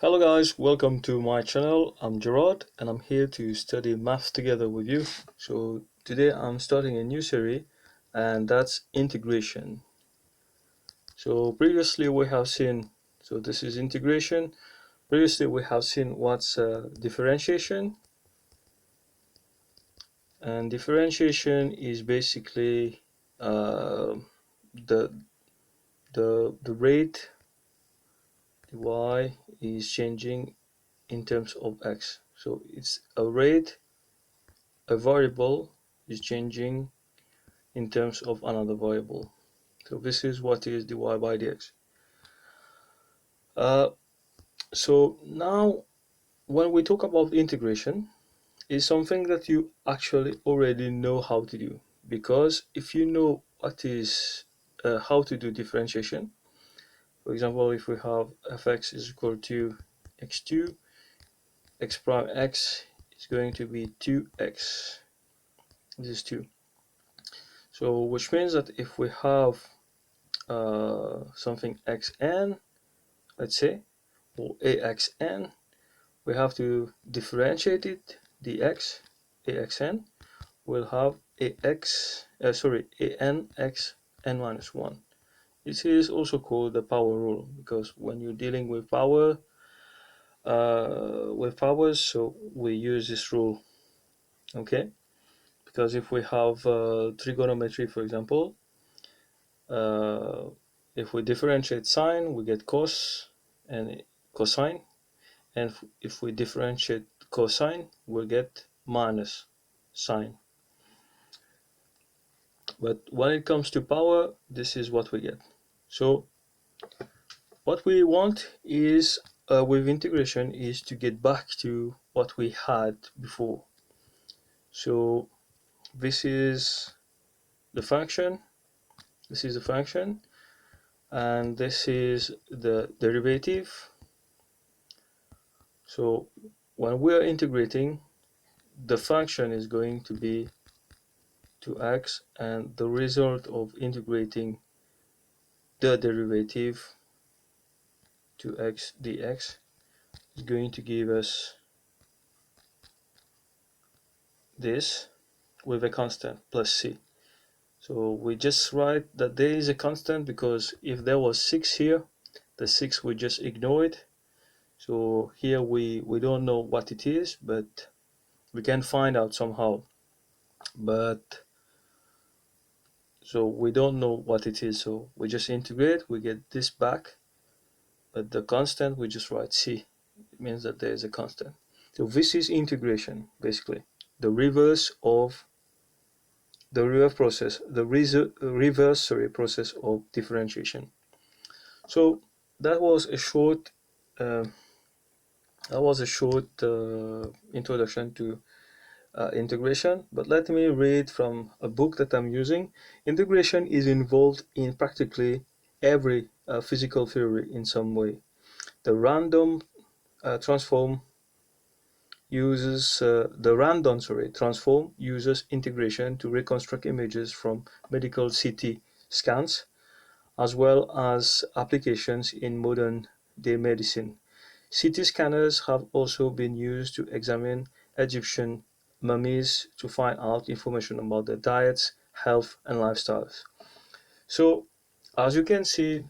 Hello guys, welcome to my channel. I'm Gerard and I'm here to study math together with you. So today I'm starting a new series and that's integration. So previously we have seen, so this is integration. Previously we have seen what's differentiation, and differentiation is basically the the rate y is changing in terms of x. So it's a rate, a variable is changing in terms of another variable. So this is what is dy by dx. Uh, so now when we talk about integration, it's something that you actually already know how to do, because if you know what is how to do differentiation, for example, if we have fx is equal to x2, x prime x is going to be 2x. This is 2. So which means that if we have something xn, let's say, or axn, we have to differentiate it. Dx axn will have anx n minus 1. This is also called the power rule, because when you're dealing with powers, so we use this rule. Okay, because if we have trigonometry, for example, uh, if we differentiate sine, we get cos and cosine, and if we differentiate cosine, we'll get minus sine. But when it comes to power, this is what we get. So what we want is, with integration, is to get back to what we had before. So this is the function, this is the function, and this is the derivative. So when we are integrating, the function is going to be 2x, and the result of integrating the derivative 2x dx is going to give us this with a constant plus c. So we just write that there is a constant, because if there was 6 here, the 6 we just ignore it. So here we don't know what it is, but we can find out somehow. But so we don't know what it is, so we just integrate, we get this back, but the constant we just write c. It means that there is a constant. So this is integration, basically the reverse of the reverse process of differentiation. So that was a short uh, introduction to integration, but let me read from a book that I'm using. Integration is involved in practically every physical theory in some way. The random transform transform uses integration to reconstruct images from medical CT scans, as well as applications in modern day medicine. CT scanners have also been used to examine Egyptian mummies to find out information about their diets, health, and lifestyles. So, as you can see,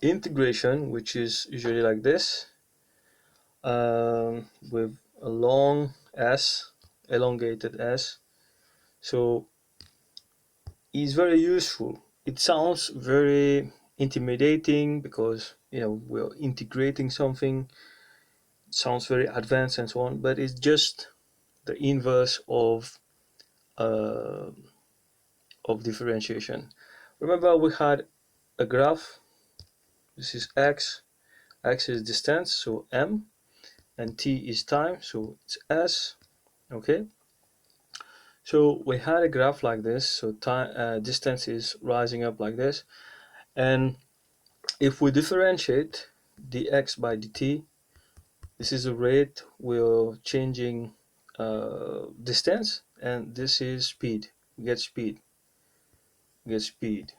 integration, which is usually like this, with a long S, elongated S, so is very useful. It sounds very intimidating because we're integrating something. It sounds very advanced and so on, but it's just the inverse uh, of differentiation. Remember, we had a graph. This is x. X is distance, so m, and t is time, so it's s. Okay. So we had a graph like this. So time distance is rising up like this, and if we differentiate dx by dt, this is a rate we're changing distance, and this is speed. We get speed. We get speed.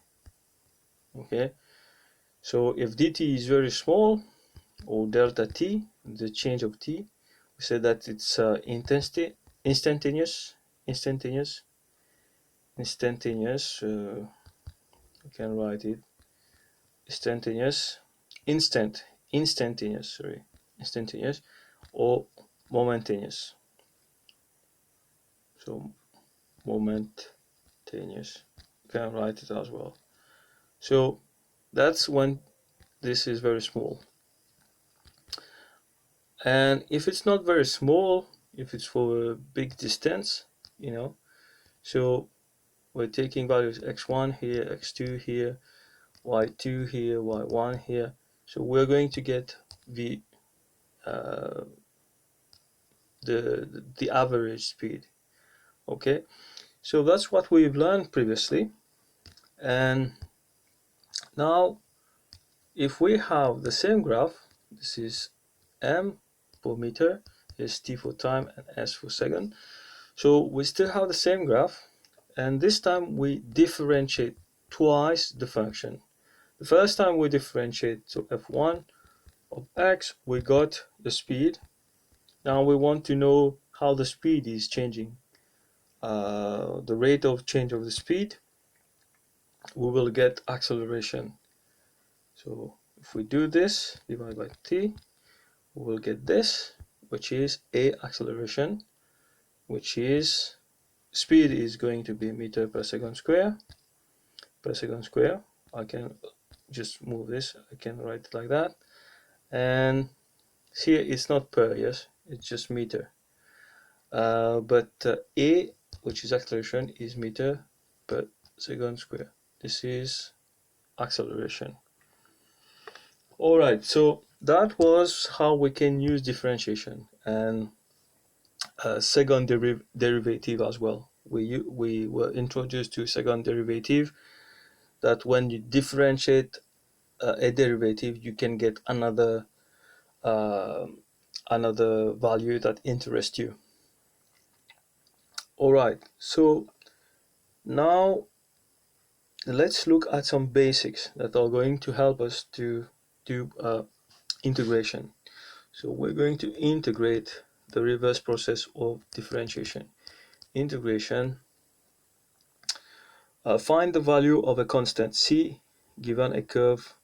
Okay. So if dt is very small, or delta t, the change of t. We say that it's instantaneous. You can write it instantaneous, instantaneous, or momentaneous. So momentaneous, you can write it as well. So that's when this is very small. And if it's not very small, if it's for a big distance, so we're taking values x1 here, x2 here, y2 here, y1 here. So we're going to get the average speed. Okay, so that's what we've learned previously. And now if we have the same graph, this is m per meter, is t for time, and s for second. So we still have the same graph, and this time we differentiate twice the function. The first time we differentiate to f1 of x, we got the speed. Now we want to know how the speed is changing. The rate of change of the speed, we will get acceleration. So if we do this, divided by t, we will get this, which is a acceleration, which is speed is going to be meter per second square. I can just move this, I can write it like that. And here it's not per, yes, it's just meter. But a, which is acceleration, is meter per second square. This is acceleration. All right, so that was how we can use differentiation and second derivative as well. We were introduced to second derivative, that when you differentiate a derivative, you can get another value that interests you. All right, so now let's look at some basics that are going to help us to do integration. So we're going to integrate the reverse process of differentiation. Integration, find the value of a constant c given a curve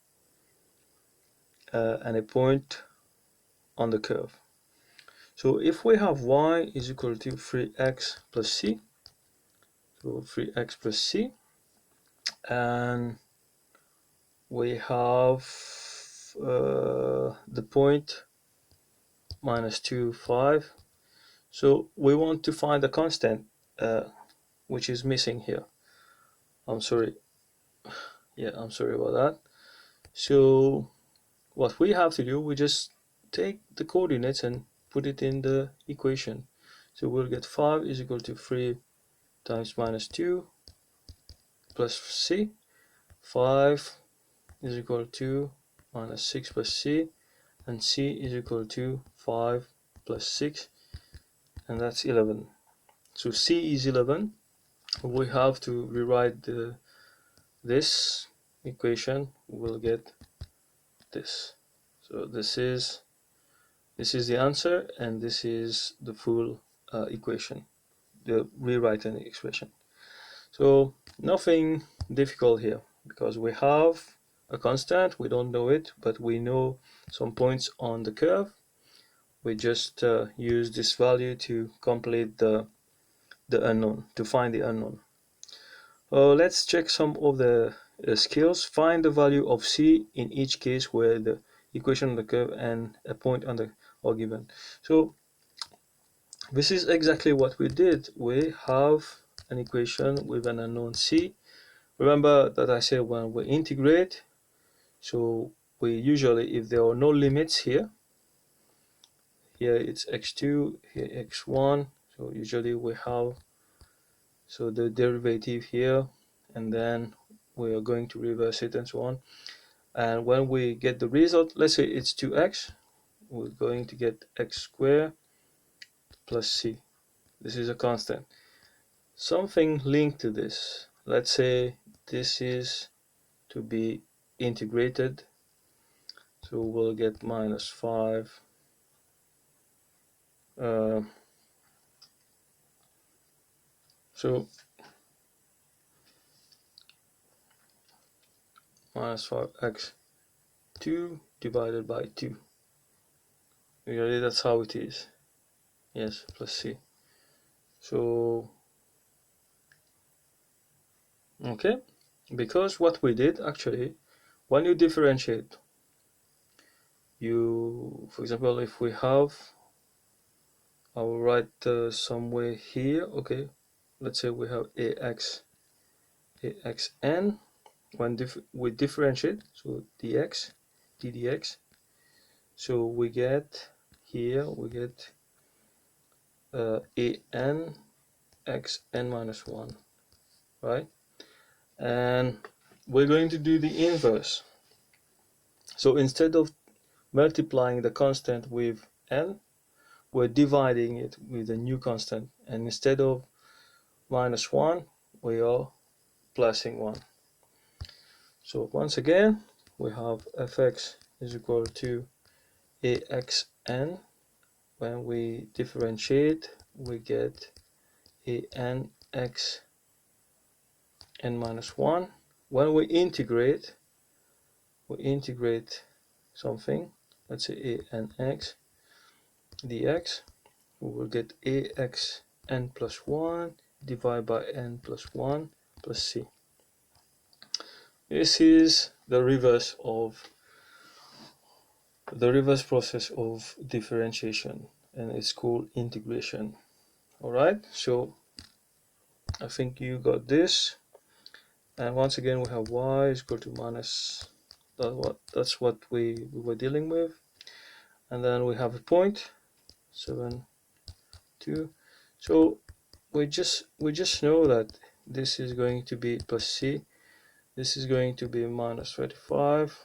and a point on the curve. So if we have y is equal to 3x plus c, so 3x plus c, and we have the point minus 2, 5. So we want to find the constant which is missing here. I'm sorry about that. So what we have to do, we just take the coordinates and put it in the equation. So we'll get 5 is equal to 3 times minus 2 plus c. 5 is equal to minus 6 plus c, and c is equal to 5 plus 6, and that's 11. So c is 11. We have to rewrite this equation. We'll get this. So this is the answer, and this is the full equation, the rewritten expression. So nothing difficult here, because we have a constant, we don't know it, but we know some points on the curve. We just use this value to complete the unknown, to find the unknown. Let's check some of the skills. Find the value of c in each case where the equation of the curve and a point on the are given. So this is exactly what we did. We have an equation with an unknown c. Remember that I said when we integrate, so we usually, if there are no limits here it's x2, here x1, so usually we have the derivative here, and then we are going to reverse it and so on. And when we get the result, let's say it's 2x, we're going to get x squared plus c. This is a constant. Something linked to this, let's say this is to be integrated. So we'll get minus 5. So minus 5x 2 divided by 2. Really, that's how it is. Yes, plus c. So, okay, because what we did actually, when you differentiate, for example, if we have, I will write somewhere here, okay, let's say we have axn. When we differentiate, so ddx, so we get here, we get an xn minus 1, right? And we're going to do the inverse. So instead of multiplying the constant with n, we're dividing it with a new constant, and instead of minus 1, we are plusing 1. So once again, we have fx is equal to axn. When we differentiate, we get an x n minus 1. When we integrate something, let's say an x dx, we will get ax n plus 1 divided by n plus 1 plus c. This is the reverse process of differentiation, and it's called integration. Alright, so I think you got this. And once again, we have y is equal to minus, that's what we were dealing with. And then we have a point, 7, 2. So we just know that this is going to be plus c. This is going to be minus 35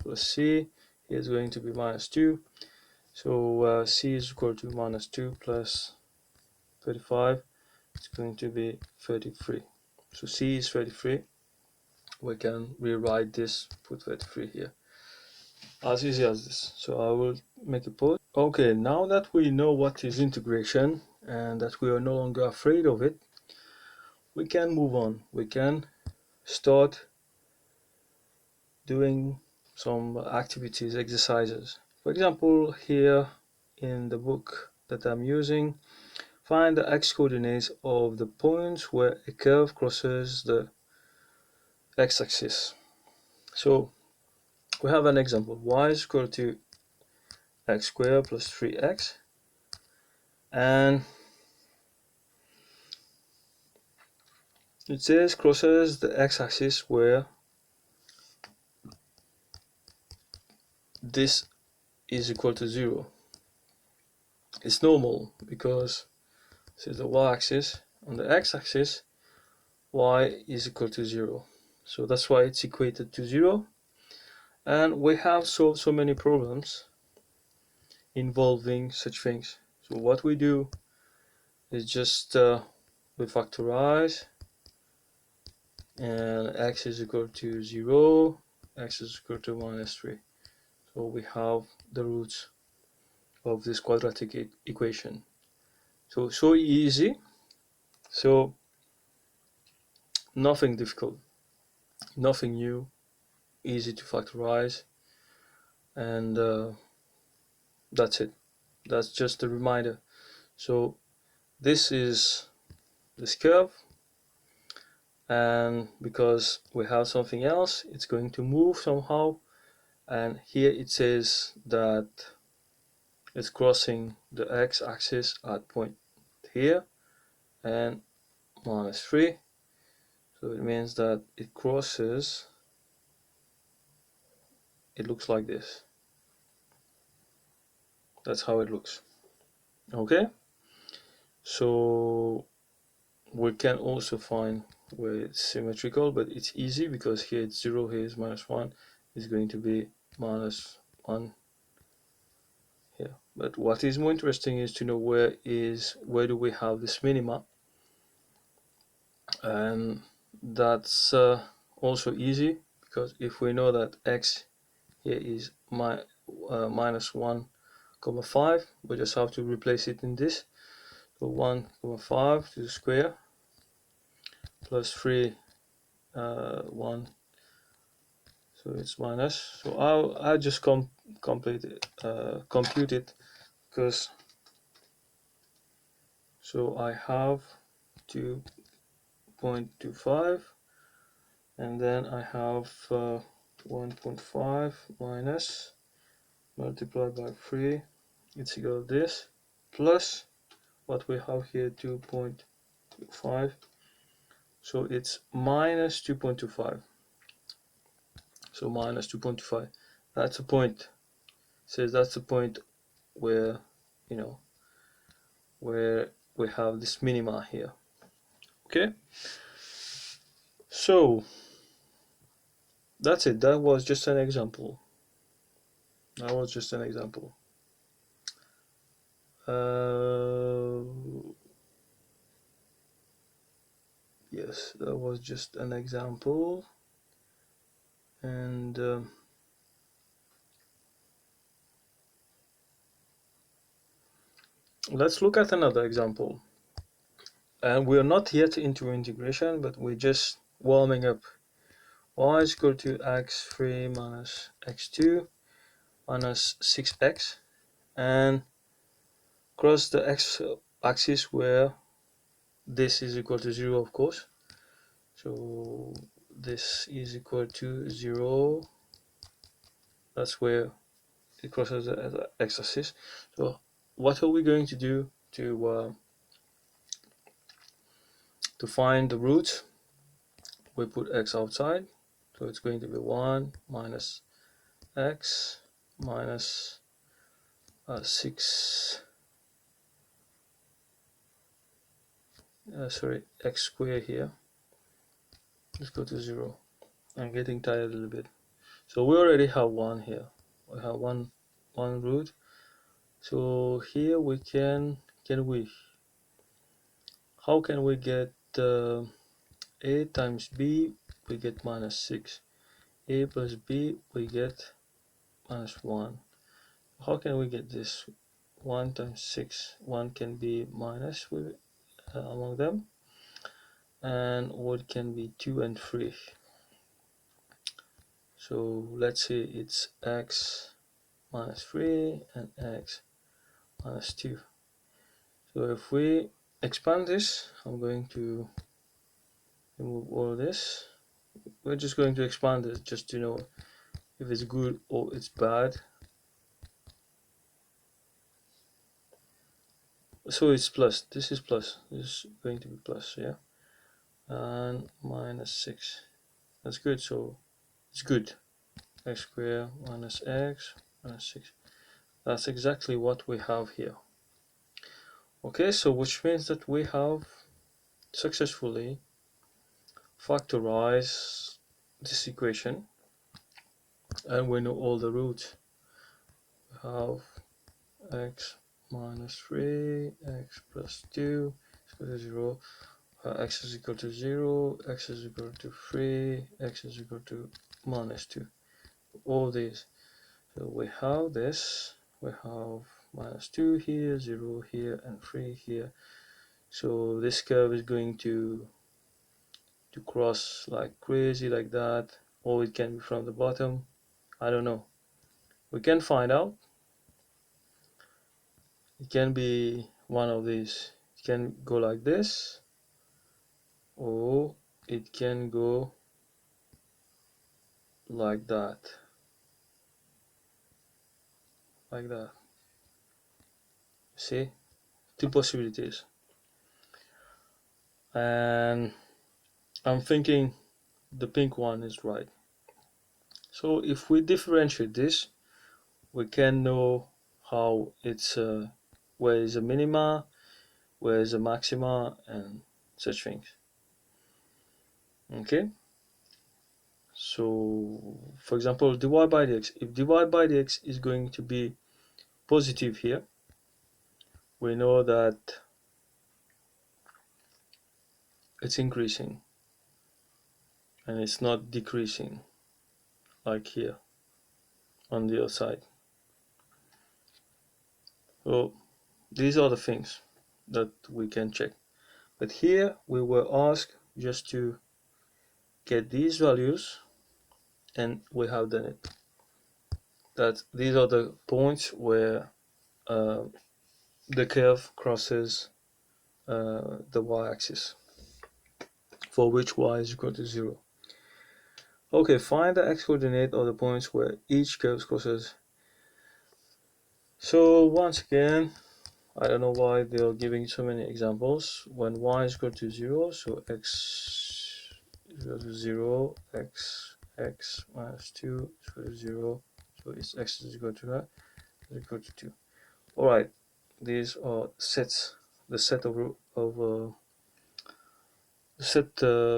plus c. Here is going to be minus 2. So c is equal to minus 2 plus 35. It's going to be 33. So c is 33. We can rewrite this, put 33 here. As easy as this. So I will make a pause. Okay, now that we know what is integration and that we are no longer afraid of it, we can move on. We can start doing some activities, exercises. For example, here in the book that I'm using, find the x-coordinates of the points where a curve crosses the x-axis. So we have an example. Y is equal to x squared plus 3x, and it says crosses the x-axis where this is equal to 0. It's normal because this is the y-axis. On the x-axis, y is equal to 0. So that's why it's equated to 0. And we have solved so many problems involving such things. So what we do is just we factorize, and x is equal to 0, x is equal to minus 3. So we have the roots of this quadratic equation. So easy. So nothing difficult, nothing new, easy to factorize, and that's it. That's just a reminder. So this is this curve, and because we have something else, it's going to move somehow, and here it says that it's crossing the x-axis at point here and minus 3. So it means that it crosses, it looks like this. That's how it looks. Okay, so we can also find where it's symmetrical, but it's easy because here it's 0, here is minus 1, it's going to be minus 1 here. But what is more interesting is to know where do we have this minima, and that's also easy, because if we know that x here is minus 1,5. We just have to replace it in this. So 1,5 to the square plus 3 1, so it's minus. So I'll just compute it, because so I have 2.25, and then I have 1.5 minus multiplied by 3, it's equal to this, plus what we have here, 2.25, so it's minus 2.25. So minus 2.25, that's a point, says that's the point where, you know, where we have this minima here. Okay, so that's it. That was just an example. Yes, that was just an example. And let's look at another example. And we're not yet into integration, but we're just warming up. Y is equal to x3 minus x2 minus 6x, and cross the x-axis where this is equal to 0, of course. So this is equal to 0. That's where it crosses the x-axis. So what are we going to do to find the root? We put x outside, so it's going to be 1 minus x minus 6, x squared here. Let's go to 0. I'm getting tired a little bit. So we already have 1 here. We have one root. So here we how can we get a times b? We get minus 6. A plus b, we get minus 1. How can we get this? 1 times 6, 1 can be minus among them, and what can be 2 and 3. So let's say it's x minus 3 and x minus 2. So if we expand this, I'm going to remove all this. We're just going to expand it just to know if it's good or it's bad. So it's plus, this is plus, this is going to be plus, yeah, and minus 6, that's good. So it's good, x squared minus x minus 6, that's exactly what we have here. Okay, so which means that we have successfully factorized this equation, and we know all the roots. We have x minus 3, x plus 2 is equal to 0, x is equal to 0, x is equal to 3, x is equal to minus 2. All these. So we have this, we have minus 2 here, 0 here, and 3 here. So this curve is going to cross like crazy like that, or it can be from the bottom. I don't know. We can find out. It can be one of these. It can go like this, or it can go like that. Like that. See? Two possibilities. And I'm thinking the pink one is right. So if we differentiate this, we can know how it's where is a minima, where is a maxima, and such things. Okay, so for example, dy by dx, if dy by dx is going to be positive here, we know that it's increasing and it's not decreasing like here. on the other side. So these are the things that we can check. But here we were asked just to get these values, and we have done it. That these are the points where the curve crosses the y-axis, for which y is equal to 0. Okay, find the x-coordinate of the points where each curve crosses. So once again, I don't know why they are giving so many examples. When y is equal to 0, so x is equal to 0, x minus 2 is equal to 0, so it's x is equal to that, is equal to 2. Alright, these are sets, the set of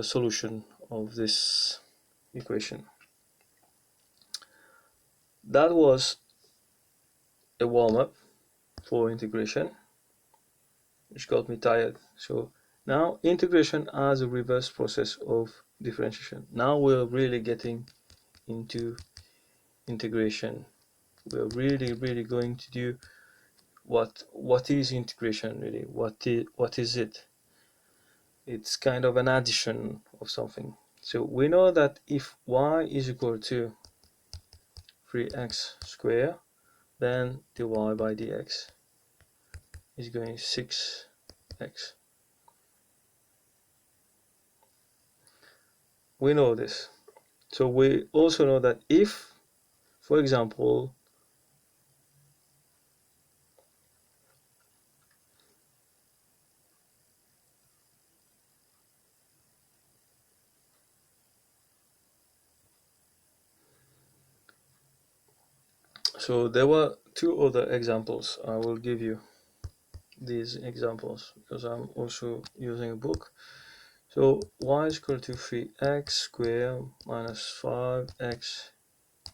solution of this equation. That was a warm-up for integration, which got me tired. So now integration as a reverse process of differentiation. Now we're really getting into integration. We're really going to do what is integration really? What is it? It's kind of an addition of something. So we know that if y is equal to 3x squared, then dy by dx is going 6x. We know this. So we also know that if, for example, so there were two other examples. I will give you these examples because I'm also using a book. So y is equal to 3x squared minus 5x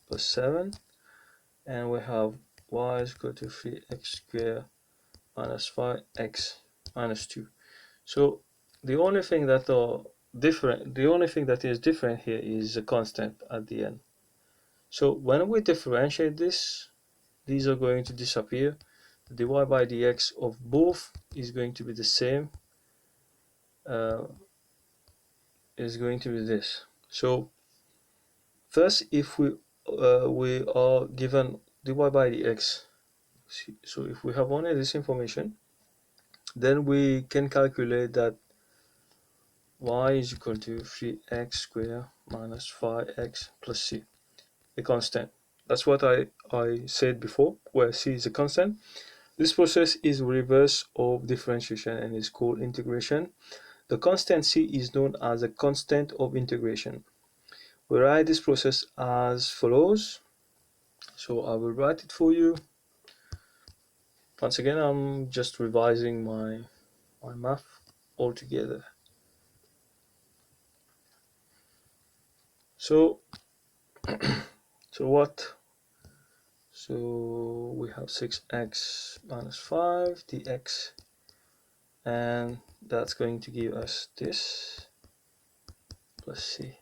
plus 7, and we have y is equal to 3x squared minus 5x minus 2. So the only thing that is different here is a constant at the end. So when we differentiate this, these are going to disappear. The dy by dx of both is going to be the same, is going to be this. So first, if we are given dy by dx, so if we have only this information, then we can calculate that y is equal to 3x squared minus 5x plus c, a constant. That's what I said before, where c is a constant. This process is reverse of differentiation and is called integration. The constant c is known as a constant of integration. We write this process as follows. So I will write it for you. Once again, I'm just revising my math altogether. So what? So we have 6x minus 5 dx, and that's going to give us this plus c.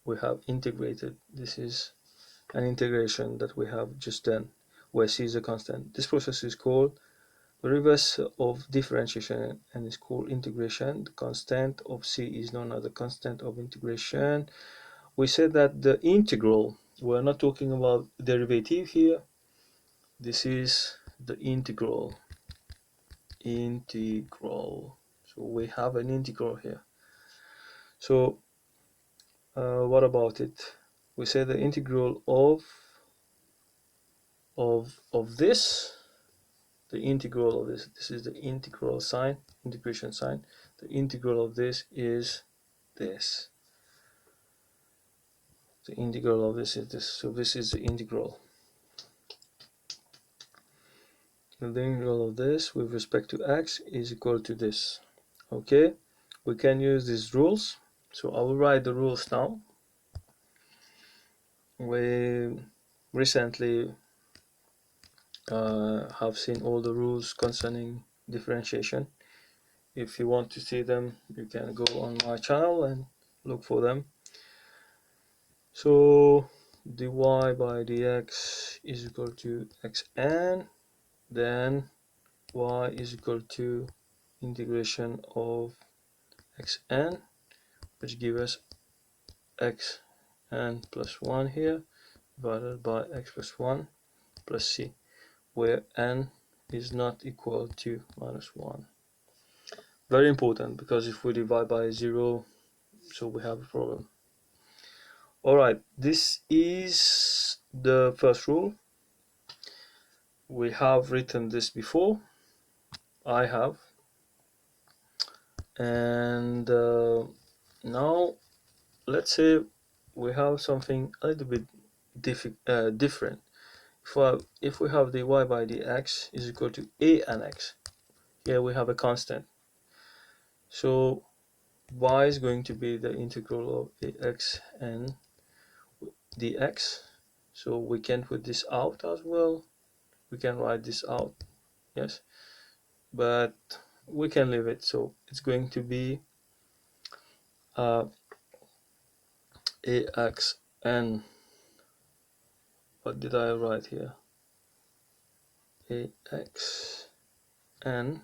We have integrated. This is an integration that we have just done, where c is a constant. This process is called the reverse of differentiation and is called integration. The constant of c is known as the constant of integration. We said that the integral, we're not talking about derivative here. This is the integral. So we have an integral here. So what about it? We say the integral of this, the integral of this is the integral sign, integration sign. The integral of this is this. The integral of this is this. So this is the integral. And the integral of this with respect to x is equal to this. Okay, we can use these rules. So I will write the rules now. We recently have seen all the rules concerning differentiation. If you want to see them, you can go on my channel and look for them. So dy by dx is equal to xn, then y is equal to integration of xn, which gives us xn plus 1 here, divided by x plus 1 plus c, where n is not equal to minus 1. Very important, because if we divide by 0, so we have a problem. Alright, this is the first rule. We have written this before. I have. And now let's say we have something a little bit different. If we have dy by dx is equal to a and x, here we have a constant. So y is going to be the integral of ax and dx. So we can put this out as well. We can write this out, yes, but we can leave it. So it's going to be ax n. What did I write here? Ax n.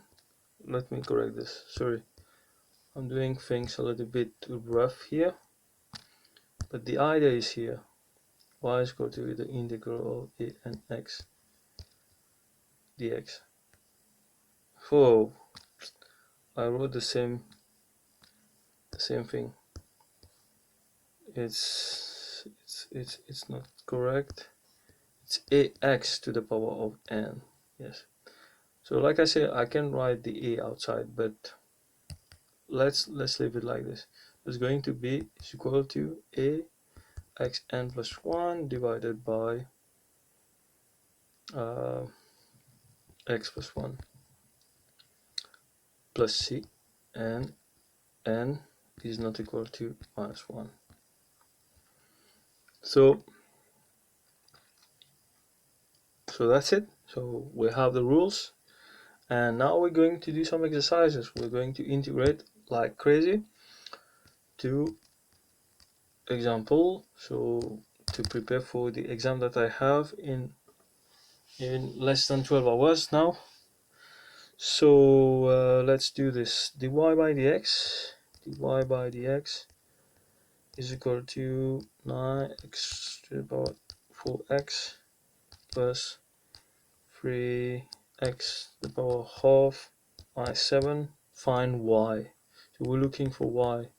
Let me correct this. Sorry, I'm doing things a little bit too rough here, but the idea is here. Y is equal to the integral of a and x dx. Whoa, I wrote the same thing. It's not correct. It's ax to the power of n. Yes. So like I said, I can write the a outside, but let's leave it like this. It's going to be is equal to a xn plus 1 divided by x plus 1 plus c, and n is not equal to minus 1. So that's it. So we have the rules, and now we're going to do some exercises. We're going to integrate like crazy to example, so to prepare for the exam that I have in less than 12 hours now. So let's do this. Dy by dx is equal to 9x to the power 4x plus 3x to the power half minus 7. Find y. So we're looking for y.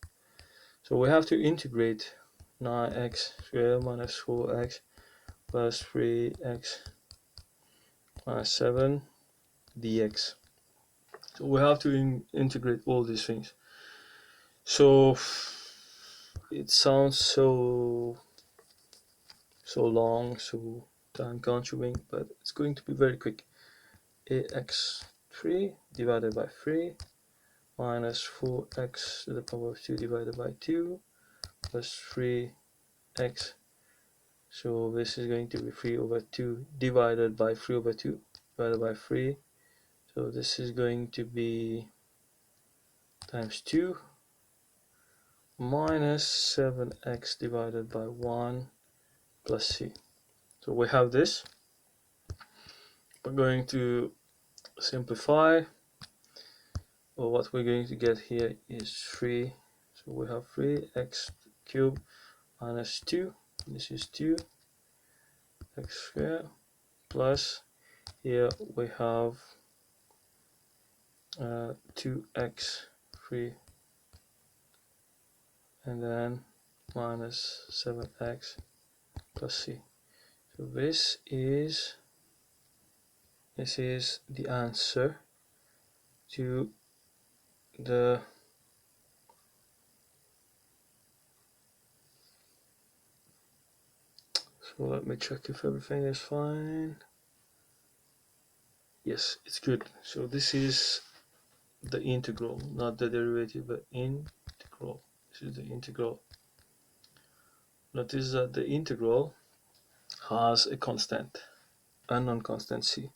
So we have to integrate 9x squared minus 4x plus 3x minus 7 dx. So we have to integrate all these things. So it sounds so long, so time consuming, but it's going to be very quick. ax3 divided by 3 minus 4x to the power of 2 divided by 2 plus 3x. So this is going to be 3 over 2 divided by 3 over 2 divided by 3. So this is going to be times 2 minus 7x divided by 1 plus c. So we have this. We're going to simplify. Well, what we're going to get here is 3. So we have 3x cubed minus 2. This is 2 x squared plus, here we have 2x 3, and then minus 7x plus c. So this is the answer to the so let me check if everything is fine. Yes, it's good. So this is the integral, not the derivative, but integral. This is the integral. Notice that the integral has a constant, a non-constant c,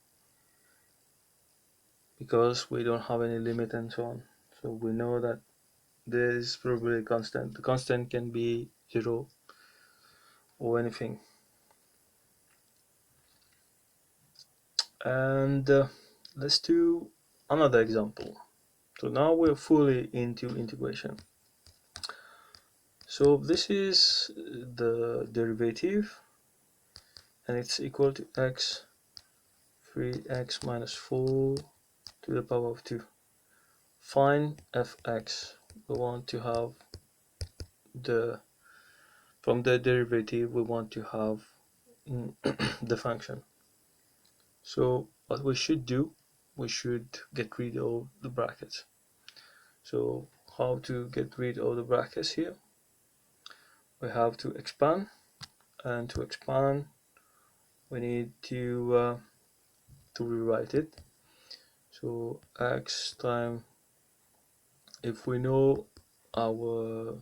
because we don't have any limit and so on. So we know that there is probably a constant. The constant can be 0 or anything. And let's do another example. So now we're fully into integration. So this is the derivative, and it's equal to x 3x minus 4 to the power of 2. Find fx. We want to have from the derivative we want to have the function. So what we should do, we should get rid of the brackets. So how to get rid of the brackets here? We have to expand, and to expand we need to rewrite it. So x time, if we know our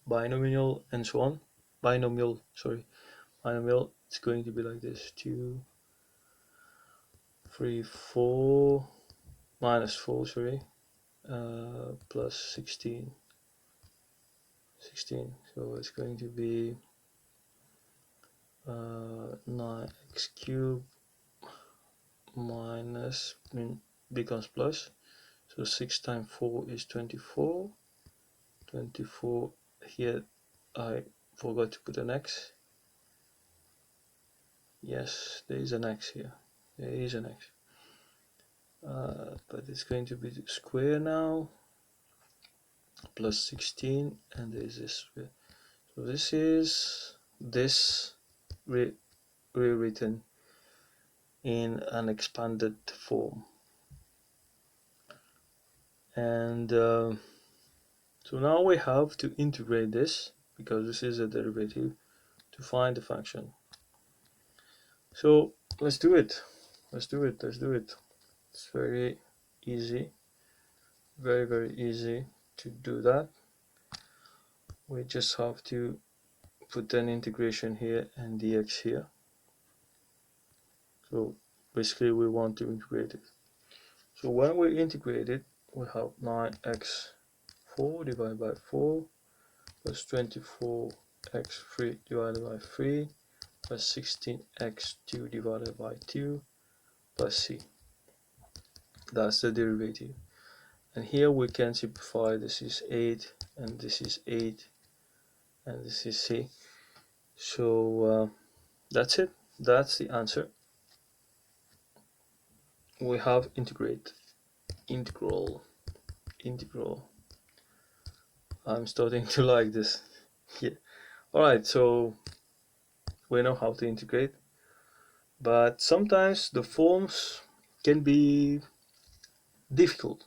binomial and so on, binomial, it's going to be like this: 2 3 4 minus 4, plus 16. So it's going to be 9x cubed minus, becomes plus, so 6 times 4 is 24. Here I forgot to put an x. Yes, there is an x here. But it's going to be square now, plus 16, and there's this square. So this is this rewritten in an expanded form. And so now we have to integrate this, because this is a derivative, to find the function. So let's do it. It's very easy, very easy to do that. We just have to put an integration here and dx here. So basically we want to integrate it. So when we integrate it, we have 9x4 divided by 4 plus 24x3 divided by 3 plus 16x2 divided by 2 plus c. That's the derivative. And here we can simplify. This is 8, and this is 8, and this is c. So that's it. That's the answer. We have integral. I'm starting to like this. Yeah. Alright, so we know how to integrate, but sometimes the forms can be difficult.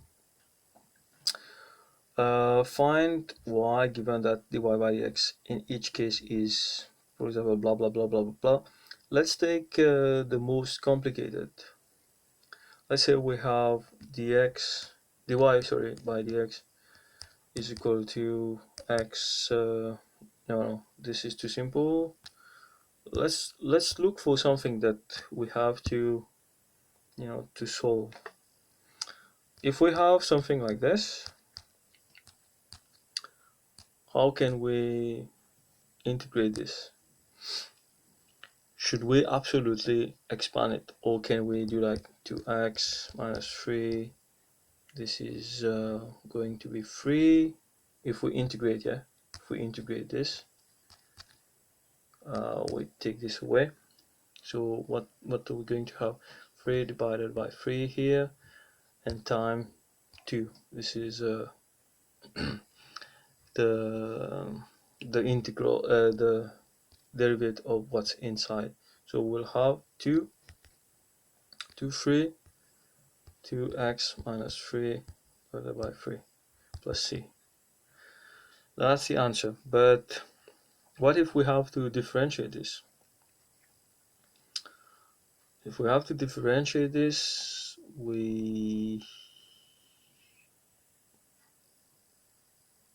Find y given that dy by dx in each case is, for example, blah blah blah blah blah. Let's take the most complicated. Let's say we have dy by dx is equal to x. No, this is too simple. Let's look for something that we have to to solve. If we have something like this, how can we integrate this? Should we absolutely expand it, or can we do like 2x minus 3? This is going to be 3 if we integrate. If we integrate this, we take this away. So what are we going to have? 3 divided by 3 here, and time 2. This is the integral, the derivative of what's inside. So we'll have 2 3 2x minus 3 divided by 3 plus c. That's the answer. But what if we have to differentiate this? If we have to differentiate this,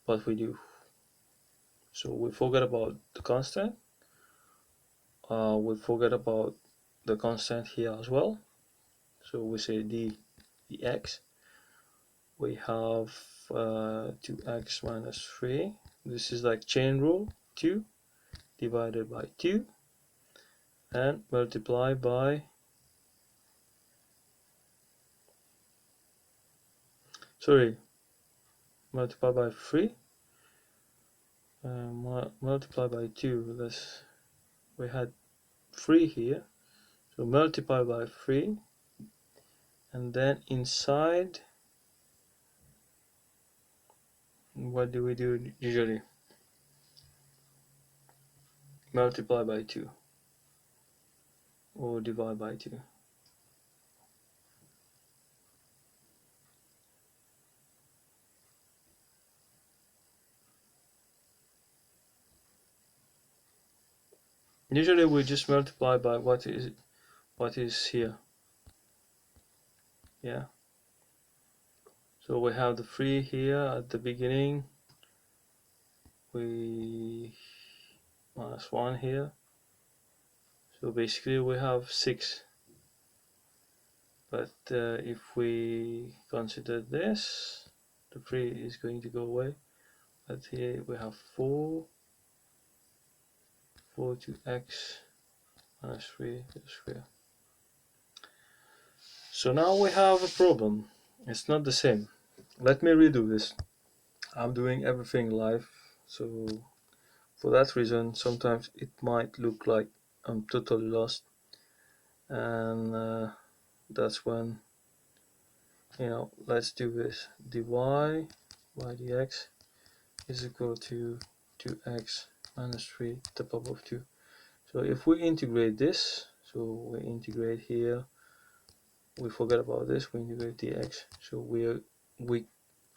what we do? So we forget about the constant. We forget about the constant here as well. So we say dx. We have 2x minus 3. This is like chain rule, 2 divided by 2, and multiply by sorry, multiply by 3, multiply by 2. We had 3 here, so multiply by 3, and then inside, what do we do usually? Multiply by 2 or divide by 2. Usually we just multiply by what is here. Yeah, so we have the 3 here at the beginning, we minus 1 here, so basically we have 6. But if we consider this, the 3 is going to go away, but here we have 4 to x minus 3 to the square. So now we have a problem. It's not the same. Let me redo this. I'm doing everything live, so for that reason sometimes it might look like I'm totally lost, and that's when, let's do this. dy by dx is equal to 2x minus 3 to the power of 2. So if we integrate this, so we integrate here, we forget about this, we integrate dx. So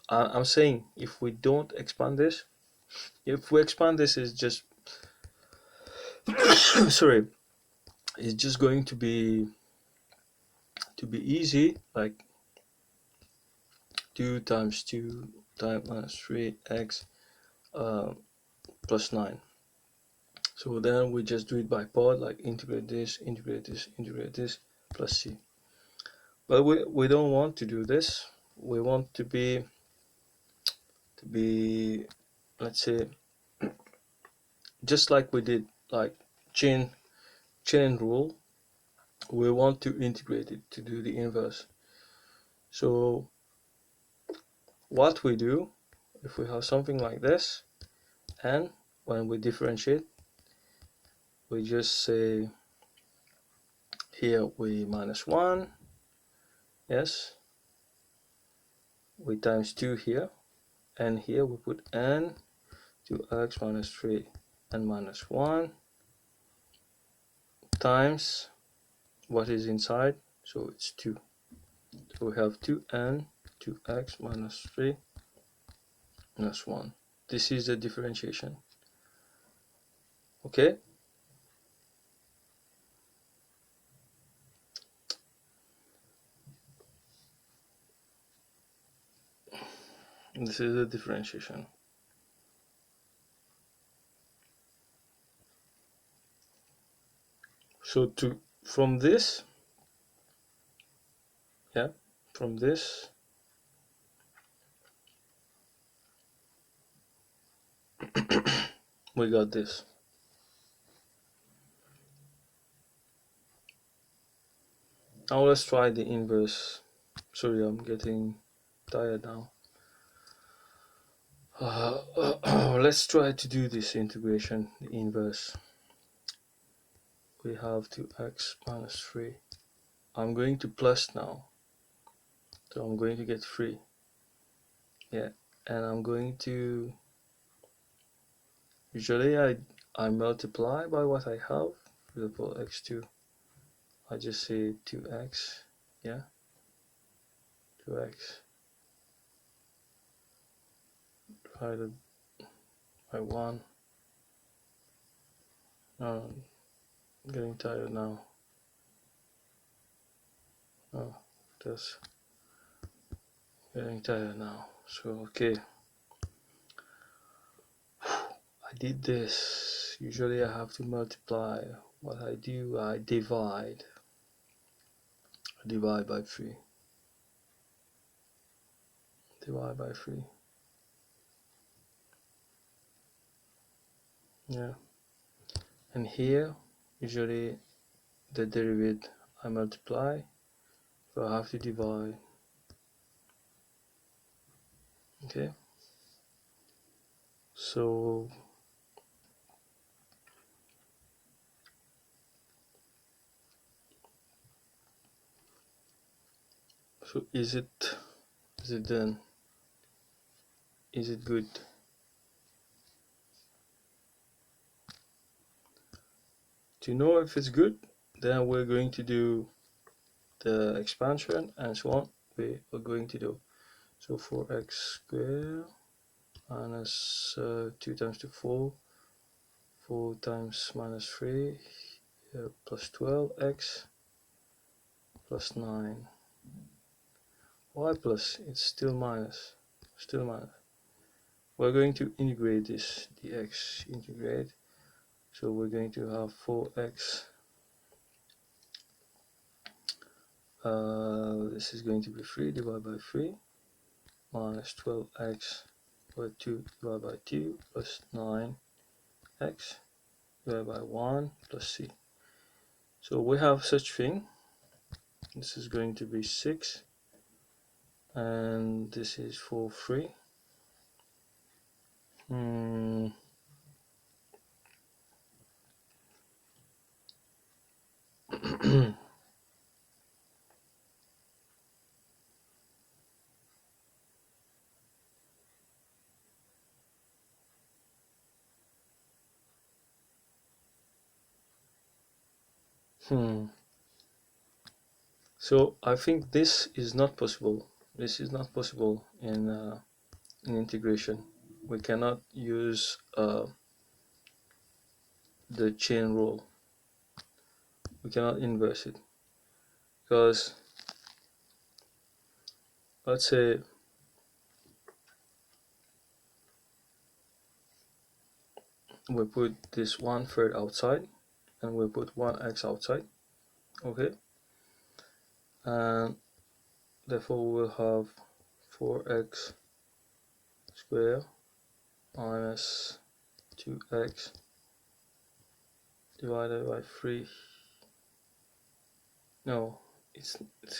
I'm saying if we don't expand this, if we expand this, is just sorry, it's just going to be easy, like 2 times 2 times minus 3x plus 9. So then we just do it by part, like integrate this, integrate this, integrate this, plus c. But we don't want to do this. We want to be let's say, just like we did like chain rule, we want to integrate it to do the inverse. So what we do, if we have something like this, and when we differentiate, we just say here we minus 1, yes, we times 2 here, and here we put n 2x minus 3 and minus 1 times what is inside, so it's 2. So we have 2n 2x minus 3 minus 1. This is the differentiation. Okay, this is the differentiation. So from this, yeah, from this, we got this. Now let's try the inverse. Sorry, I'm getting tired now. Let's try to do this integration, the inverse. We have 2x minus 3. I'm going to plus now, so I'm going to get 3. Yeah, and I'm going to, usually I multiply by what I have. For example, x2, I just say 2x, yeah, 2x divided by 1. No, I'm getting tired now. Oh, just getting tired now. So okay, I did this. Usually I have to multiply. What I do, I divide by 3. Divide by 3. Yeah, and here usually the derivative I multiply, so I have to divide. Okay, so is it done? Is it good? To know if it's good, then we're going to do the expansion and so on. We are going to do so 4x squared minus 2 times 2 4 times minus 3 plus 12x plus 9. Why plus? It's still minus. We're going to integrate this dx, integrate. So we're going to have 4x. This is going to be 3 divided by 3 minus 12x over 2 divided by 2 plus 9x divided by 1 plus c. So we have such thing. This is going to be 6 and this is 4 3. So I think this is not possible. This is not possible in integration. We cannot use the chain rule. We cannot inverse it because let's say we put this 1/3 outside and we put 1x outside, okay, and therefore we'll have 4x squared minus 2x divided by 3. No, it's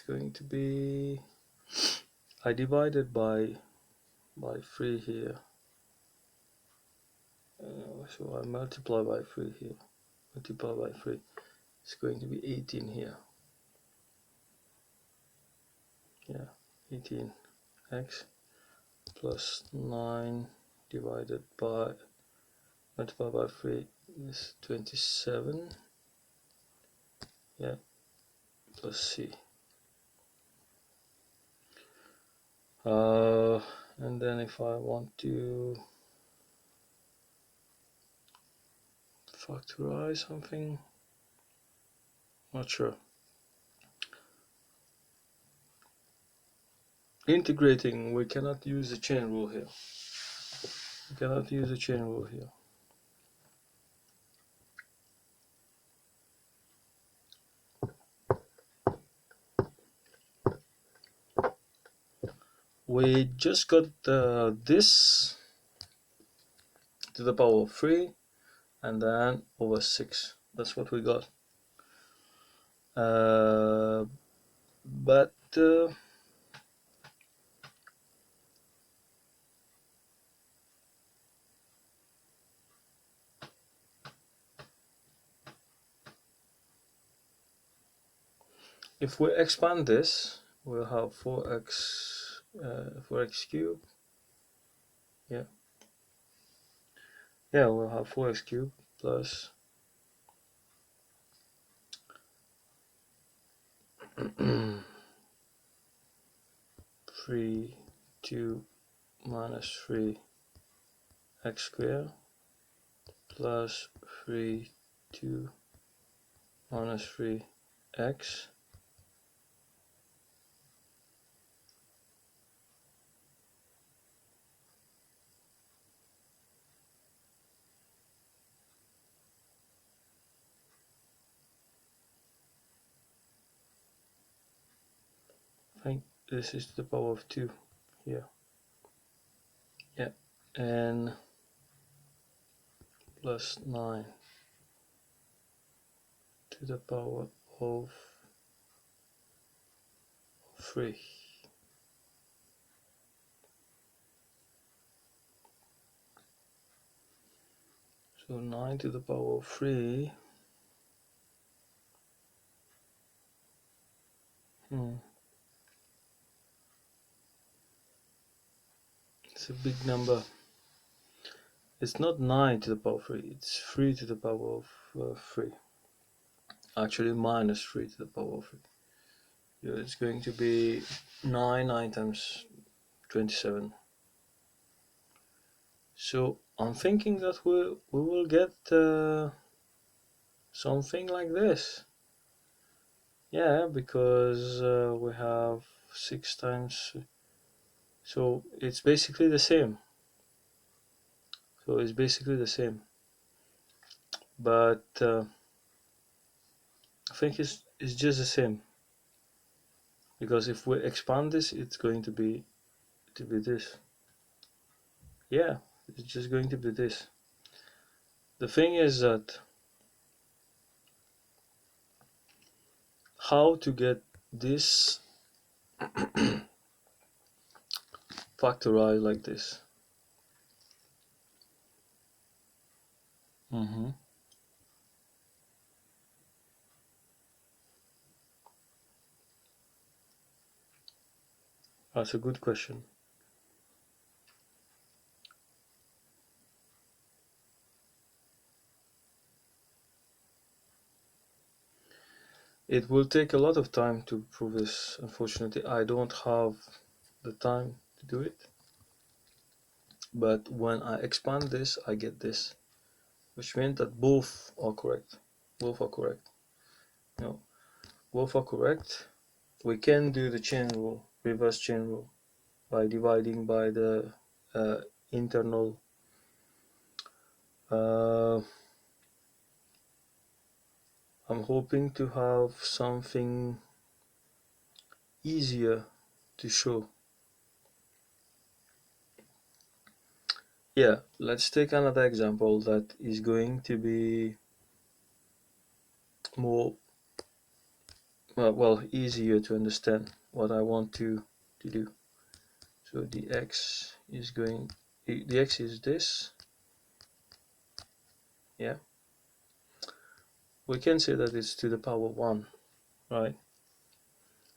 going to be, I divided by 3 here, so I multiply by 3 here, multiply by 3, it's going to be 18 here, yeah, 18x plus 9 divided by, multiplied by 3 is 27, yeah, plus c. And then if I want to factorize something, not sure. Integrating, we cannot use the chain rule here. We cannot use the chain rule here. We just got this to the power of 3 and then over 6. That's what we got. But if we expand this, we'll have 4x cubed. Yeah, we'll have 4x cubed plus 3 2 minus 3 x squared plus 3 2 minus 3 x I think this is to the power of 2 here, yeah, and plus 9 to the power of 3. So 9 to the power of 3. It's a big number. It's not 9 to the power of 3, it's 3 to the power of 3. Actually, minus 3 to the power of 3. Yeah, it's going to be 9 times 27. So I'm thinking that we will get something like this. Yeah, because we have 6 times, so it's basically the same. But I think it's just the same, because if we expand this, it's going to be this. Yeah, it's just going to be this. The thing is that how to get this factorized like this. That's a good question. It will take a lot of time to prove this. Unfortunately, I don't have the time to do it. But when I expand this, I get this, which means that both are correct. Both are correct. No, both are correct. We can do the chain rule, reverse chain rule, by dividing by the internal I'm hoping to have something easier to show. Yeah, let's take another example that is going to be more easier to understand what I want to do. So the x is this. Yeah, we can say that it's to the power 1, right?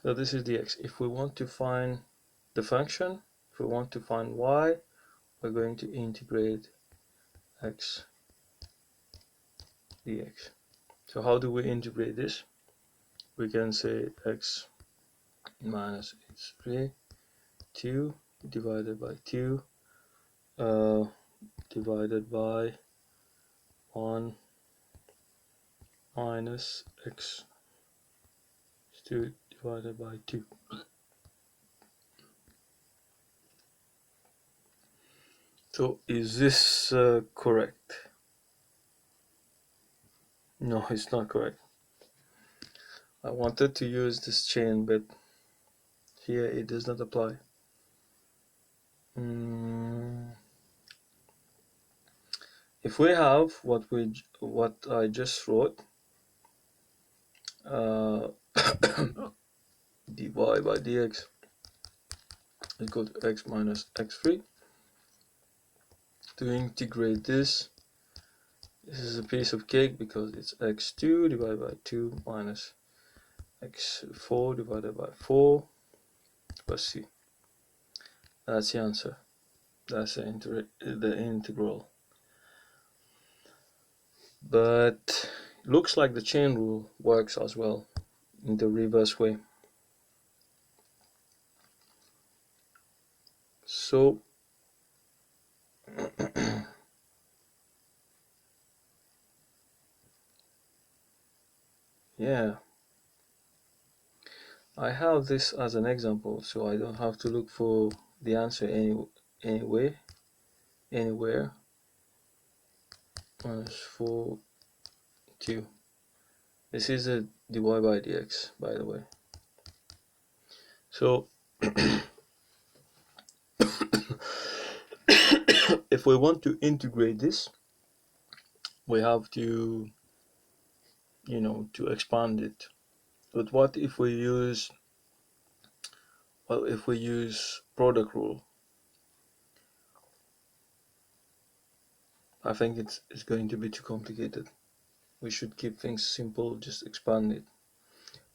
So this is the x. If we want to find the function, if we want to find y, we're going to integrate x dx. So how do we integrate this? We can say x minus h3, 2 divided by 2 divided by 1 minus x 2 divided by 2. So is this correct? No, it's not correct. I wanted to use this chain, but here it does not apply. If we have what I just wrote, dy by dx is equal to x minus x3. To integrate this is a piece of cake because it's x2 divided by 2 minus x4 divided by 4 plus c. That's the answer. That's the integral. But looks like the chain rule works as well in the reverse way. So yeah, I have this as an example, so I don't have to look for the answer anywhere. Minus 4 2. This is a dy by dx, by the way. So if we want to integrate this, we have to expand it. But what if we use product rule? I think it's going to be too complicated. We should keep things simple, just expand it.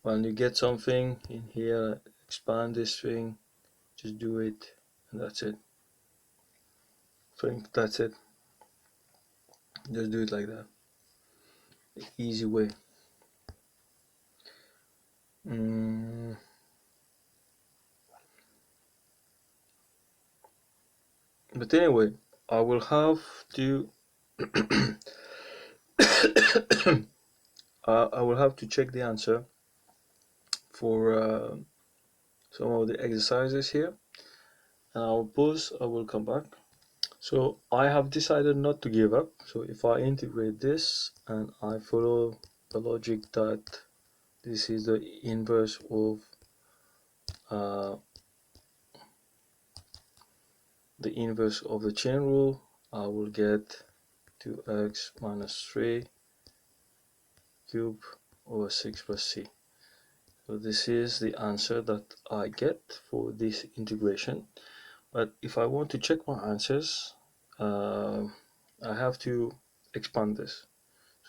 When you get something in here, expand this thing, just do it, and that's it. I think that's it. Just do it like that. The easy way. But anyway, I will have to I will have to check the answer for some of the exercises here, and I will pause. I will come back. So I have decided not to give up. So if I integrate this and I follow the logic that this is the inverse of the chain rule, I will get 2x minus 3 cube over 6 plus c. So this is the answer that I get for this integration. But if I want to check my answers, I have to expand this.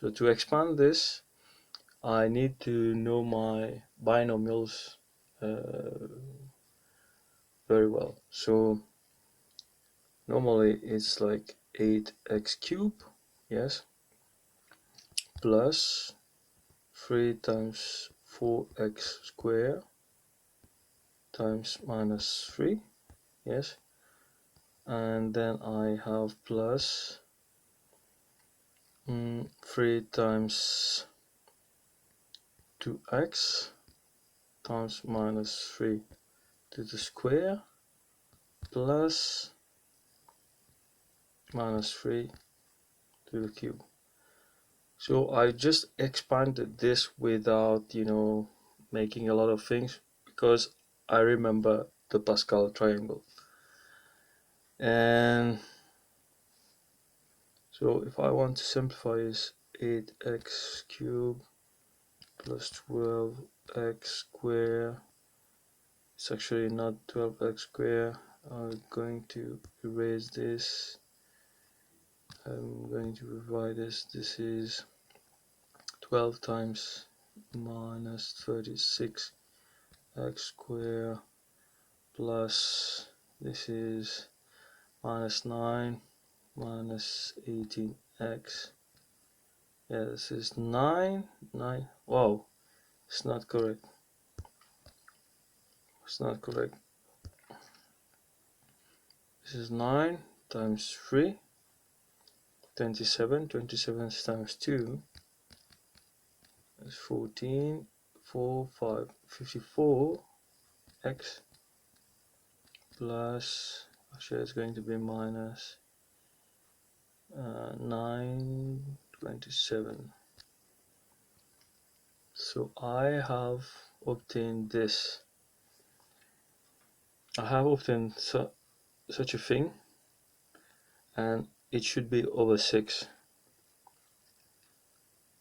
So to expand this, I need to know my binomials very well. So normally it's like 8x cubed, yes, plus 3 times 4x squared times minus 3, yes, and then I have plus 3 times 2x times minus 3 to the square plus minus 3 to the cube. So I just expanded this without, making a lot of things, because I remember the Pascal triangle. And so if I want to simplify is 8x cubed plus 12x squared. It's actually not 12x squared. I'm going to erase this. I'm going to revise this. This is 12 times minus 36 x squared plus this is minus 9 minus 18x. Yeah, this is 9. Wow, it's not correct. It's not correct. This is 9 times 3, 27. 27 times 2 is 14. 4, 5, 54 x plus, actually it's going to be minus 927. So I have obtained this. I have obtained such a thing, and it should be over 6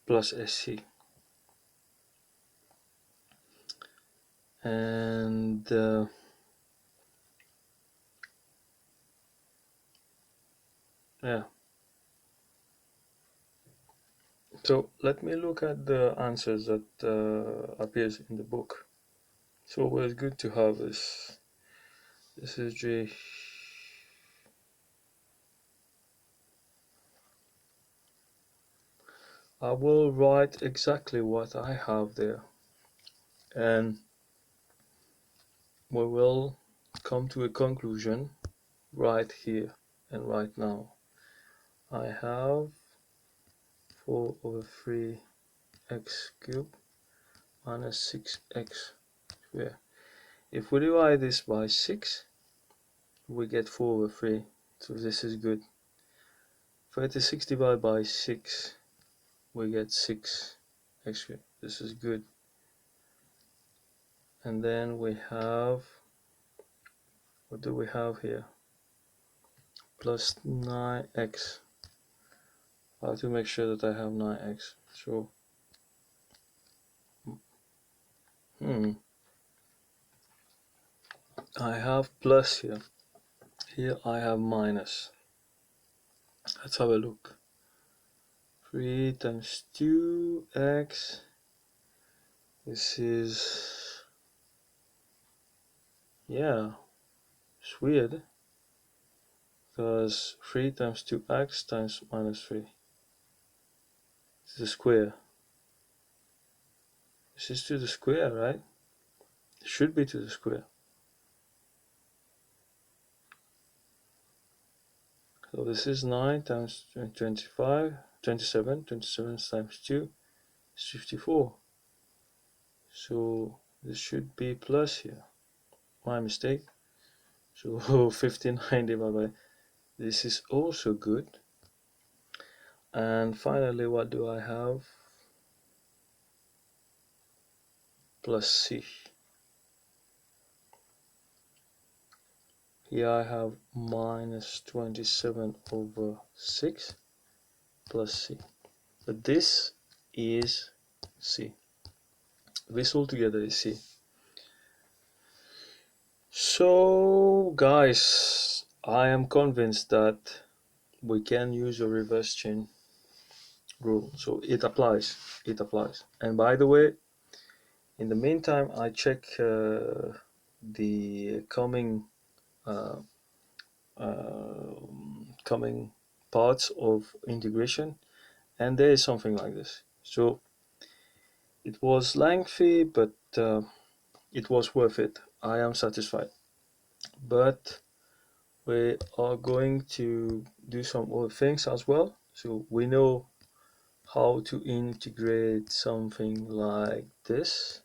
plus SC. And yeah. So let me look at the answers that appears in the book. It's always good to have this. This is J. I will write exactly what I have there, and we will come to a conclusion right here and right now. I have 4 over 3 x cubed minus 6x squared. If we divide this by 6, we get 4 over 3, so this is good. 36 divided by 6, we get 6 x squared. This is good. And then we have, what do we have here? Plus 9x. I have to make sure that I have 9x. So, I have plus here. Here I have minus. Let's have a look. 3 times 2x. This is, yeah, it's weird, because 3 times 2x times minus 3. It's the square. This is to the square, right? It should be to the square. So this is 9 times 25, 27. 27 times 2 is 54. So this should be plus here. My mistake. So 59 divided by, this is also good. And finally, what do I have? Plus c. Here I have minus 27 over 6 plus c. But this is c. This altogether is c. So guys, I am convinced that we can use a reverse chain rule. So it applies. It applies. And by the way, in the meantime, I check the coming uh, coming parts of integration, and there is something like this. So it was lengthy, but it was worth it. I am satisfied. But we are going to do some other things as well. So we know how to integrate something like this.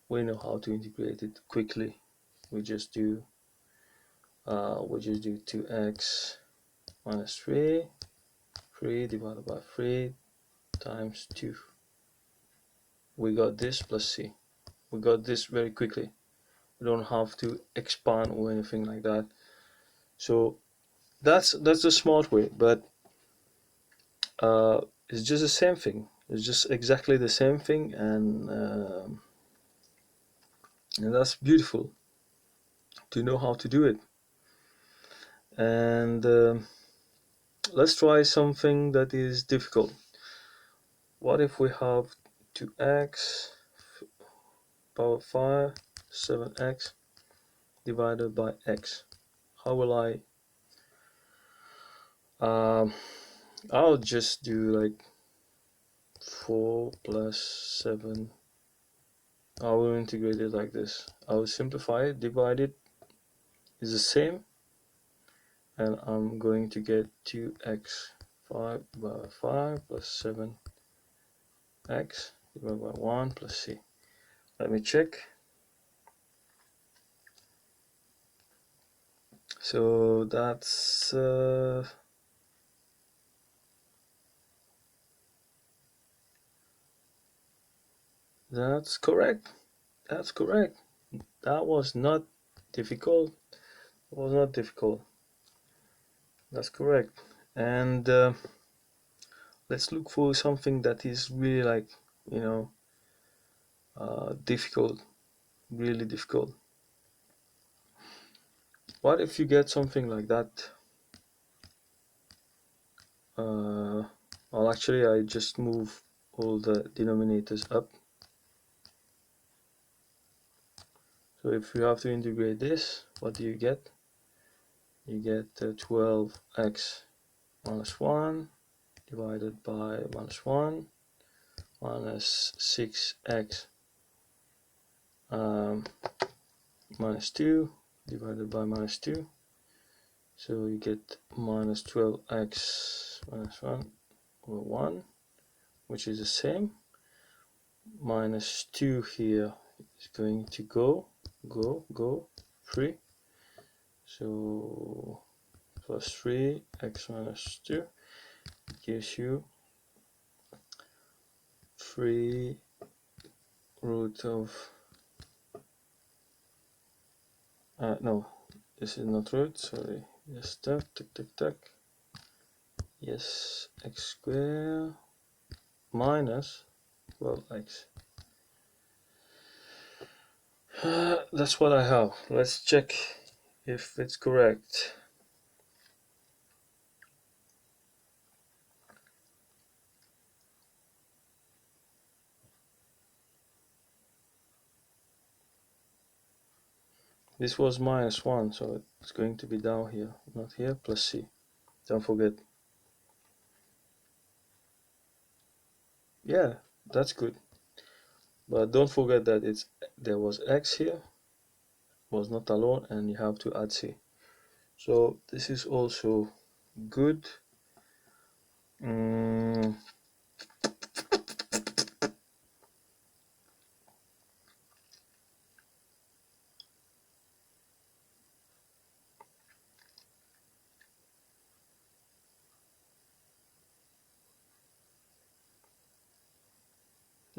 We know how to integrate it quickly. We just do 2x minus 3, 3 divided by 3 times 2. We got this plus c. We got this very quickly. We don't have to expand or anything like that. So that's the smart way, but it's just the same thing. It's just exactly the same thing, and that's beautiful to know how to do it. And let's try something that is difficult. What if we have 2x power 5 7x divided by x? How will I'll just do like 4 plus 7. I will integrate it like this. I will simplify it. Divide it is the same, and I'm going to get 2x 5 by 5 plus 7x divided by 1 plus c. Let me check. So that's correct. That's correct. That was not difficult. It was not difficult. That's correct. And let's look for something that is really like, you know, difficult, really difficult. What if you get something like that? Well, actually, I just move all the denominators up. So if you have to integrate this, what do you get? You get 12x minus 1 divided by minus 1 minus 6x minus 2 divided by minus 2. So you get minus 12x minus 1 over 1, which is the same. Minus 2 here is going to go 3. So plus 3 x minus 2 gives you 3 root of no, this is not root, sorry, just tuck. Yes, x squared minus 12x. That's what I have. Let's check if it's correct. This was -1, so it's going to be down here, not here, plus c. Don't forget. Yeah, that's good. But don't forget that there was x here, was not alone, and you have to add c. So this is also good.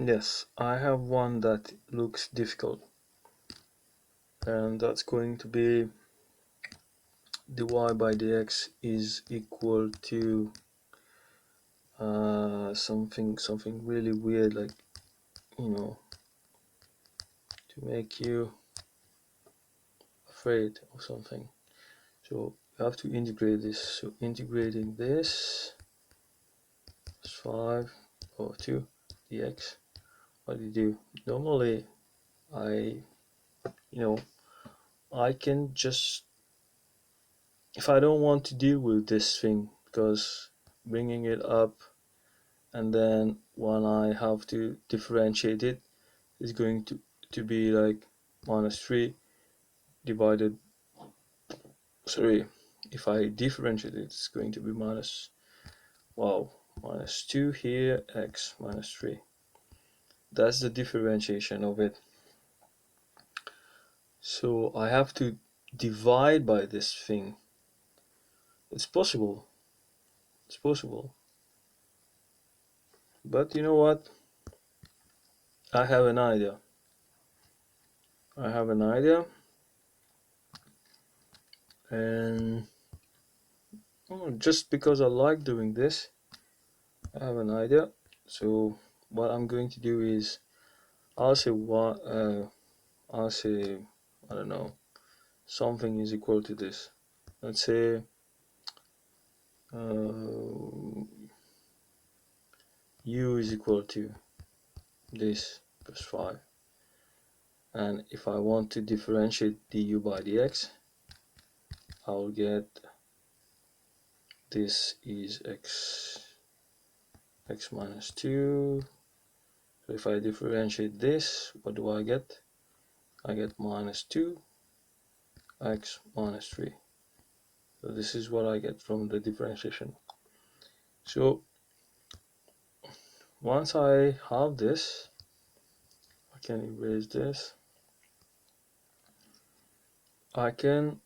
Yes, I have one that looks difficult, and that's going to be dy by dx is equal to something really weird, like, to make you afraid of something. So you have to integrate this. So integrating this is 5 over 2 dx. What do you do? Normally I can just, if I don't want to deal with this thing, because bringing it up and then when I have to differentiate it is going to be like -3 divided, sorry, if I differentiate it, it's going to be -2 here, x -3. That's the differentiation of it. So I have to divide by this thing. It's possible. It's possible. But you know what? I have an idea. And just because I like doing this, I have an idea. So what I'm going to do is I'll say I don't know, something is equal to this. Let's say u is equal to this plus 5. And if I want to differentiate du by dx, I'll get this is x minus 2. So if I differentiate this, what do I get? I get -2 x minus 3. So this is what I get from the differentiation. So once I have this, I can erase this. I can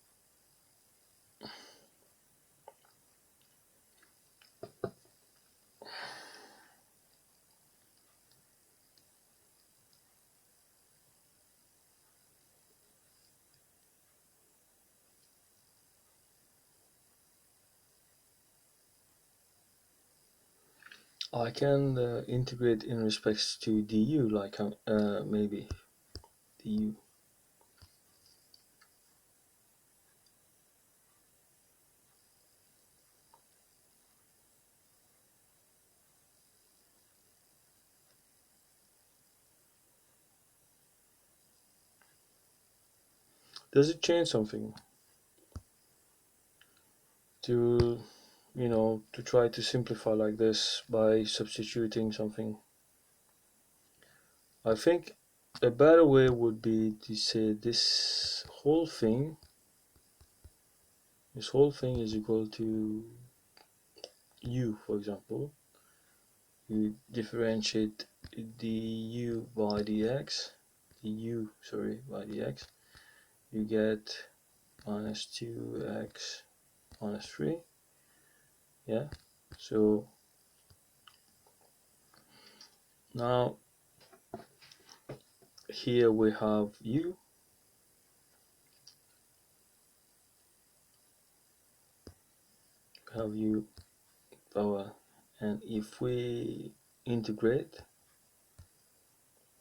integrate in respects to du, like maybe du. Does it change something to to try to simplify like this by substituting something? I think a better way would be to say this whole thing is equal to u, for example. You differentiate du by dx, by dx, you get -2x minus 3. Yeah, so now here we have u, power, and if we integrate,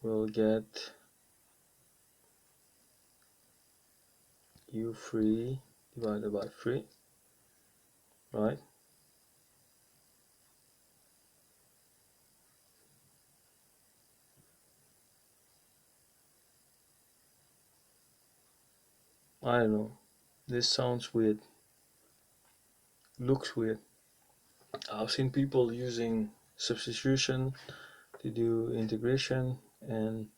we'll get u3 divided by 3, right? I don't know, this sounds weird, looks weird. I've seen people using substitution to do integration, and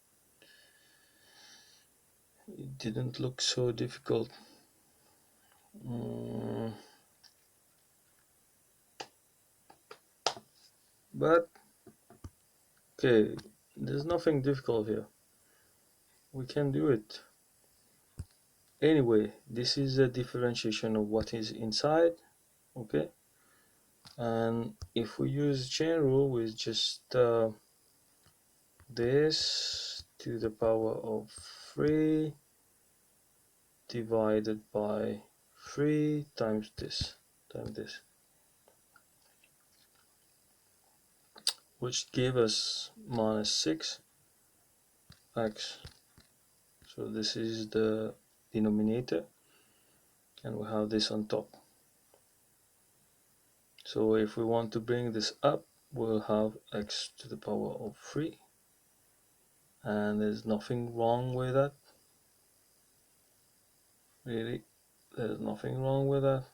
it didn't look so difficult. Mm, but okay, there's nothing difficult here. We can do it. Anyway, this is a differentiation of what is inside, okay? And if we use chain rule with just this to the power of 3 divided by 3 times this, which give us minus 6x. So this is the denominator, and we have this on top. So if we want to bring this up, we'll have x to the power of 3, and there's nothing wrong with that. Really, there's nothing wrong with that.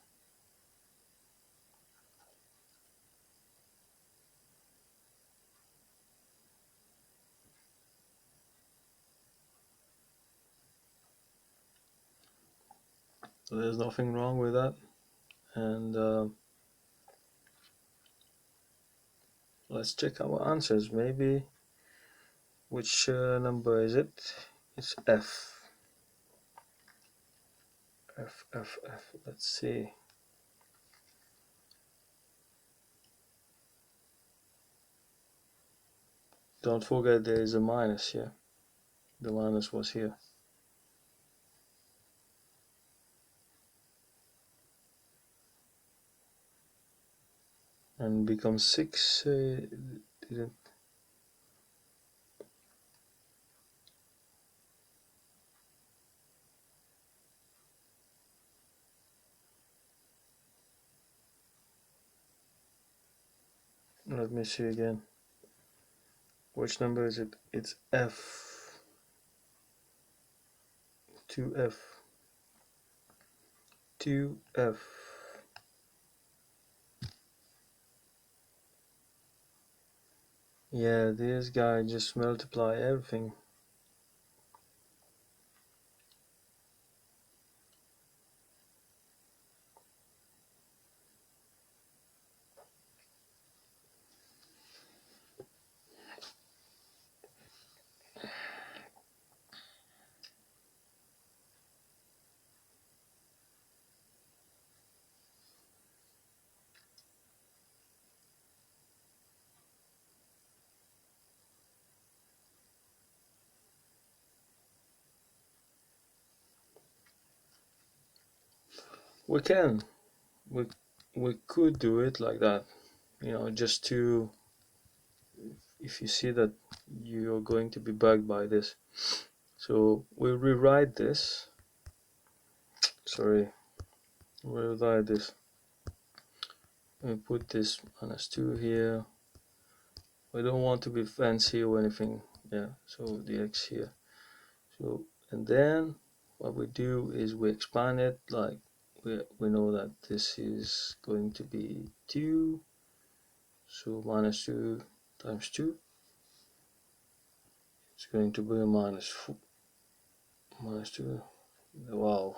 So there's nothing wrong with that. And let's check our answers. Maybe, which number is it? It's F. F. Let's see. Don't forget there is a minus here. The minus was here. And becomes 6. Didn't. Let me see again. Which number is it? It's F. 2F. 2F. Yeah, this guy just multiply everything. We can. We could do it like that. You know, just to, if you see that you're going to be bugged by this. So we'll rewrite this. Sorry. We'll rewrite this. We put this minus 2 here. We don't want to be fancy or anything. Yeah, so the x here. So, and then what we do is we expand it, like we know that this is going to be 2. So minus 2 times 2. It's going to be minus 4. Minus 2. Wow.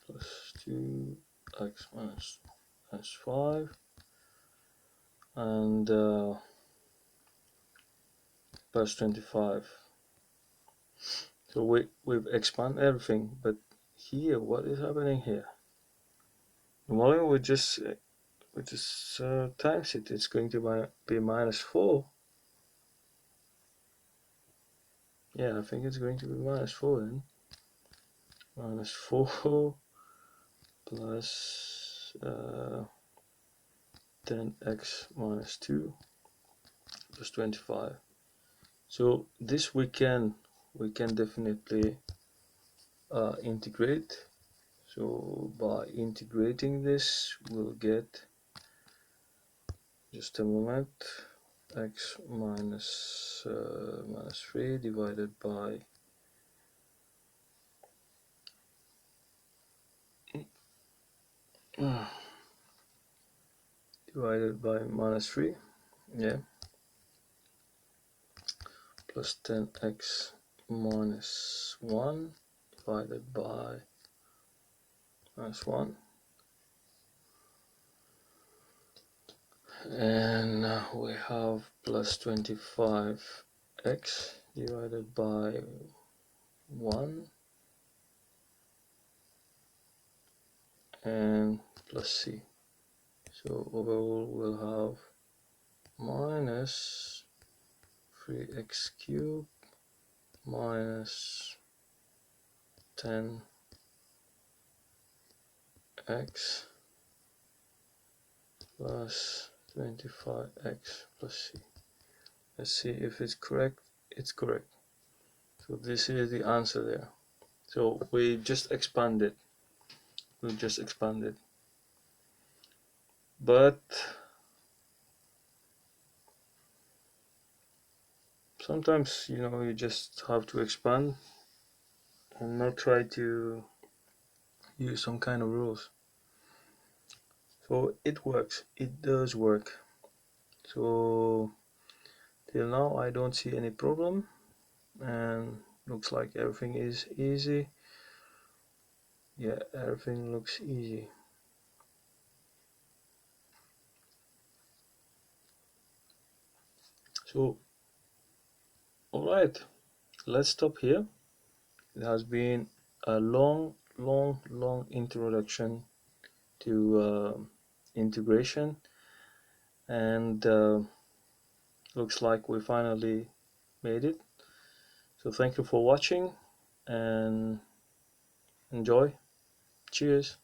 Plus 2x minus 5. And plus 25. So we've expanded everything, but here, what is happening here? Normally we just times it. It's going to be minus 4. Yeah, I think it's going to be minus 4 then. Minus 4 plus 10x minus 2 plus 25. So this we can definitely integrate. So by integrating this, we'll get, just a moment, x minus 3 divided by divided by -3, yeah, plus 10x minus 1 divided by -1, and now we have plus 25x divided by 1 and plus c. So overall we'll have minus 3x cubed minus 10x plus 25x plus c. Let's see if it's correct. It's correct. So this is the answer there. So we just expanded. But sometimes, you just have to expand and not try to use some kind of rules. So it works. It does work. So till now I don't see any problem, and looks like everything is easy. Yeah, everything looks easy. So alright, let's stop here. It has been a long introduction to integration, and looks like we finally made it. So thank you for watching and enjoy. Cheers.